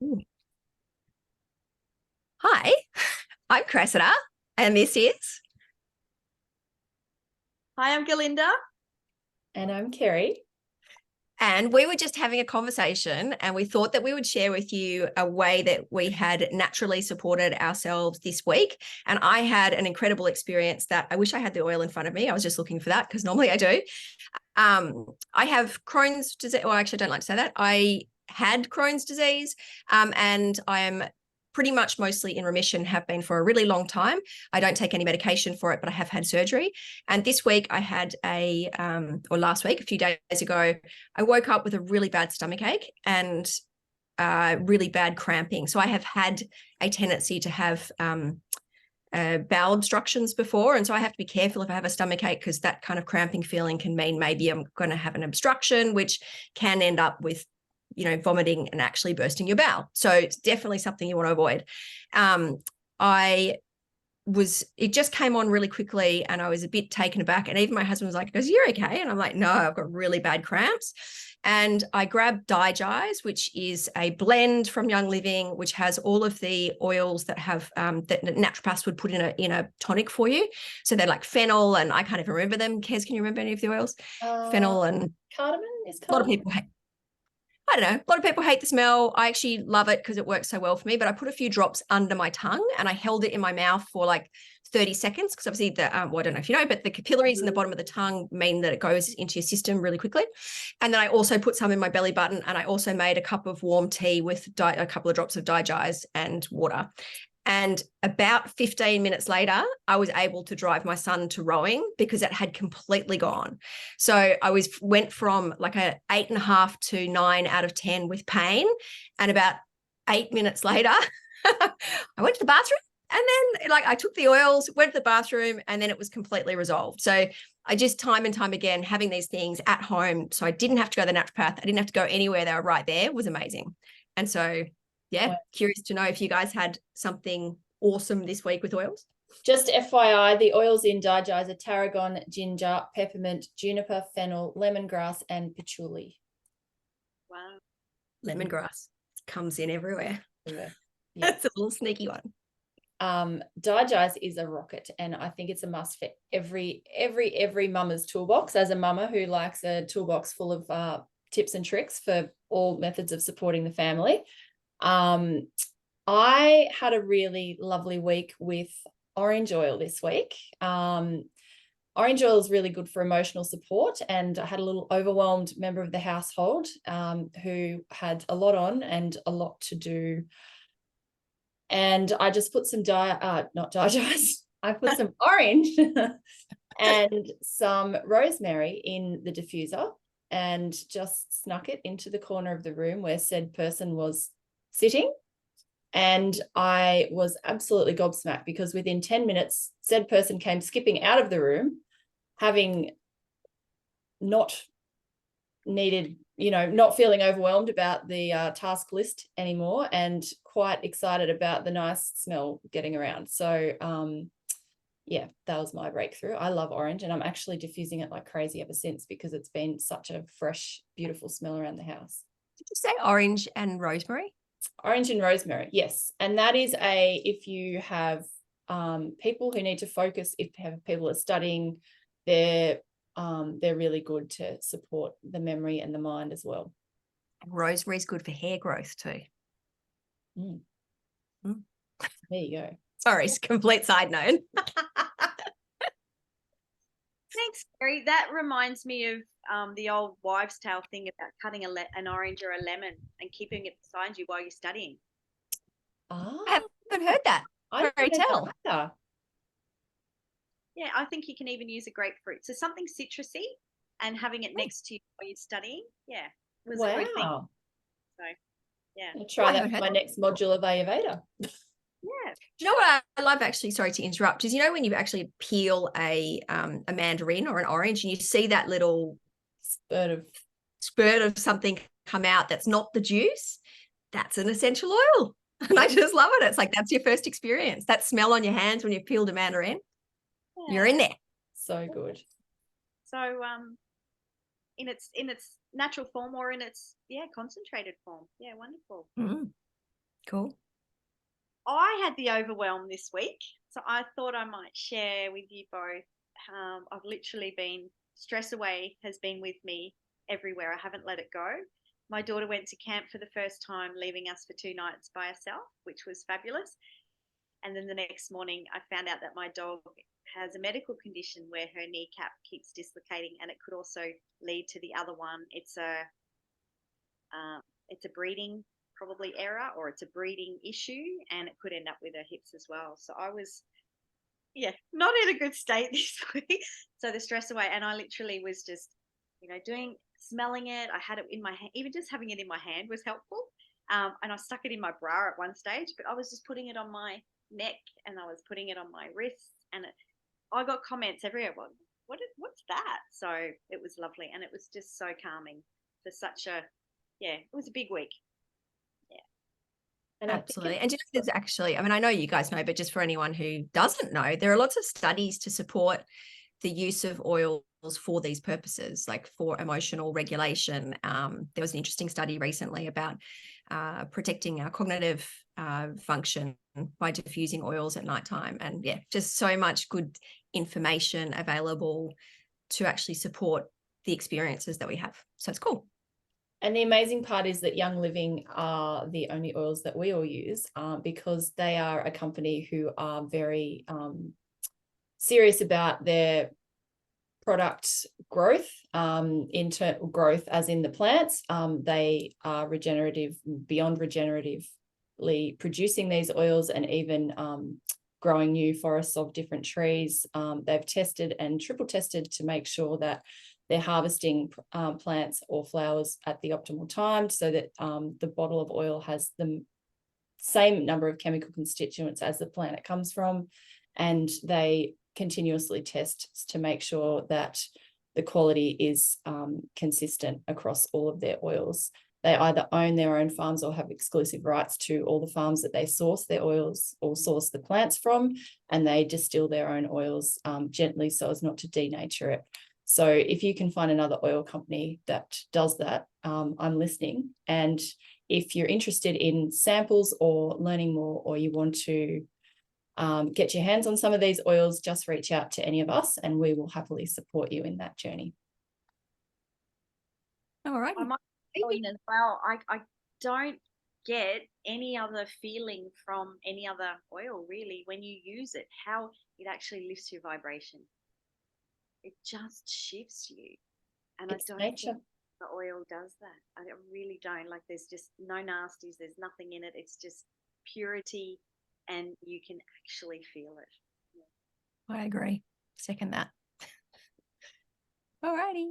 Ooh. Hi, I'm Cressida, and this is. Hi, I'm Gerlinda. And I'm Kerry. And we were just having a conversation, and we thought that we would share with you a way that we had naturally supported ourselves this week. And I had an incredible experience that I wish I had the oil in front of me. I was just looking for that because normally I do. I have Crohn's disease. Well, actually, I don't like to say that. I had Crohn's disease, and I am pretty much mostly in remission, have been for a really long time. I don't take any medication for it, but I have had surgery. And this week I had or last week, a few days ago, I woke up with a really bad stomach ache and really bad cramping. So I have had a tendency to have bowel obstructions before. And so I have to be careful if I have a stomach ache, because that kind of cramping feeling can mean maybe I'm going to have an obstruction, which can end up with vomiting and actually bursting your bowel. So it's definitely something you want to avoid. It just came on really quickly and I was a bit taken aback. And even my husband was like, "Goes, you're okay?" And I'm like, "No, I've got really bad cramps." And I grabbed Digise, which is a blend from Young Living, which has all of the oils that have that naturopaths would put in a tonic for you. So they're like fennel, and I can't even remember them. Kez, can you remember any of the oils? Fennel and cardamom. A lot of people hate. I don't know. A lot of people hate the smell. I actually love it because it works so well for me. But I put a few drops under my tongue and I held it in my mouth for like 30 seconds, because obviously well, I don't know if you know, but the capillaries in the bottom of the tongue mean that it goes into your system really quickly. And then I also put some in my belly button, and I also made a cup of warm tea with a couple of drops of Digise and water. And about 15 minutes later, I was able to drive my son to rowing because it had completely gone. So I went from like a 8.5 to 9 out of 10 with pain. And about 8 minutes later, I went to the bathroom, and then I took the oils, went to the bathroom, and then it was completely resolved. So I just time and time again, having these things at home, so I didn't have to go to the naturopath. I didn't have to go anywhere. They were right there, was amazing. And so yeah, curious to know if you guys had something awesome this week with oils. Just FYI, the oils in Digise are tarragon, ginger, peppermint, juniper, fennel, lemongrass, and patchouli. Wow. Lemongrass comes in everywhere. Yeah. That's a little sneaky one. Digise is a rocket, and I think it's a must for every mama's toolbox. As a mama who likes a toolbox full of tips and tricks for all methods of supporting the family. I had a really lovely week with orange oil this week. Orange oil is really good for emotional support, and I had a little overwhelmed member of the household who had a lot on and a lot to do. And I just put some not Digest. I put some orange and some rosemary in the diffuser and just snuck it into the corner of the room where said person was sitting. And I was absolutely gobsmacked, because within 10 minutes, said person came skipping out of the room, having not needed, not feeling overwhelmed about the task list anymore, and quite excited about the nice smell getting around. So yeah, that was my breakthrough. I love orange, and I'm actually diffusing it like crazy ever since, because it's been such a fresh, beautiful smell around the house. Did you say orange and rosemary? Orange and rosemary, yes. And that is if you have people who need to focus, if you have people that are studying, they're really good to support the memory and the mind as well. And rosemary is good for hair growth too. Mm. There you go. Sorry, complete side note. Thanks, Kerry. That reminds me of the old wives' tale thing about cutting an orange or a lemon and keeping it beside you while you're studying. I haven't heard that. Very tell. Yeah, I think you can even use a grapefruit. So something citrusy and having it next to you while you're studying. Yeah. Was a good thing. So yeah. I'll try that for my next module of Ayurveda. Yeah. You know what I love, actually, sorry to interrupt, is when you actually peel a mandarin or an orange and you see that little spurt of something come out that's not the juice, that's an essential oil. And I just love it. It's like, that's your first experience. That smell on your hands when you've peeled a mandarin. Yeah. You're in there. So good. So in its natural form, or in its concentrated form. Yeah, wonderful. Cool. I had the overwhelm this week, so I thought I might share with you both. I've literally been, stress away has been with me everywhere. I haven't let it go. My daughter went to camp for the first time, leaving us for 2 nights by herself, which was fabulous. And then the next morning, I found out that my dog has a medical condition where her kneecap keeps dislocating, and it could also lead to the other one. It's a breeding probably error, or it's a breeding issue, and it could end up with her hips as well. So I was, not in a good state this week. So the stress away, and I literally was just, smelling it. I had it in my hand. Even just having it in my hand was helpful. And I stuck it in my bra at one stage, but I was just putting it on my neck, and I was putting it on my wrists, and I got comments everywhere. Well, what's that? So it was lovely, and it was just so calming for such a, it was a big week. And absolutely. And just there's actually, I mean, I know you guys know, but just for anyone who doesn't know, there are lots of studies to support the use of oils for these purposes, like for emotional regulation. There was an interesting study recently about protecting our cognitive function by diffusing oils at nighttime. And just so much good information available to actually support the experiences that we have. So it's cool. And the amazing part is that Young Living are the only oils that we all use, because they are a company who are very serious about their product growth, internal growth as in the plants. They are regenerative, beyond regeneratively producing these oils, and even growing new forests of different trees. They've tested and triple tested to make sure that they're harvesting plants or flowers at the optimal time, so that the bottle of oil has the same number of chemical constituents as the plant it comes from. And they continuously test to make sure that the quality is consistent across all of their oils. They either own their own farms or have exclusive rights to all the farms that they source their oils or source the plants from, and they distill their own oils gently so as not to denature it. So if you can find another oil company that does that, I'm listening. And if you're interested in samples or learning more, or you want to get your hands on some of these oils, just reach out to any of us and we will happily support you in that journey. All right. I might go in as well. I don't get any other feeling from any other oil, really, when you use it, how it actually lifts your vibration. It just shifts you. And It's I don't nature. think the oil does that. I really don't. Like, there's just no nasties, there's nothing in it. It's just purity, and you can actually feel it. I agree. Second that. All righty.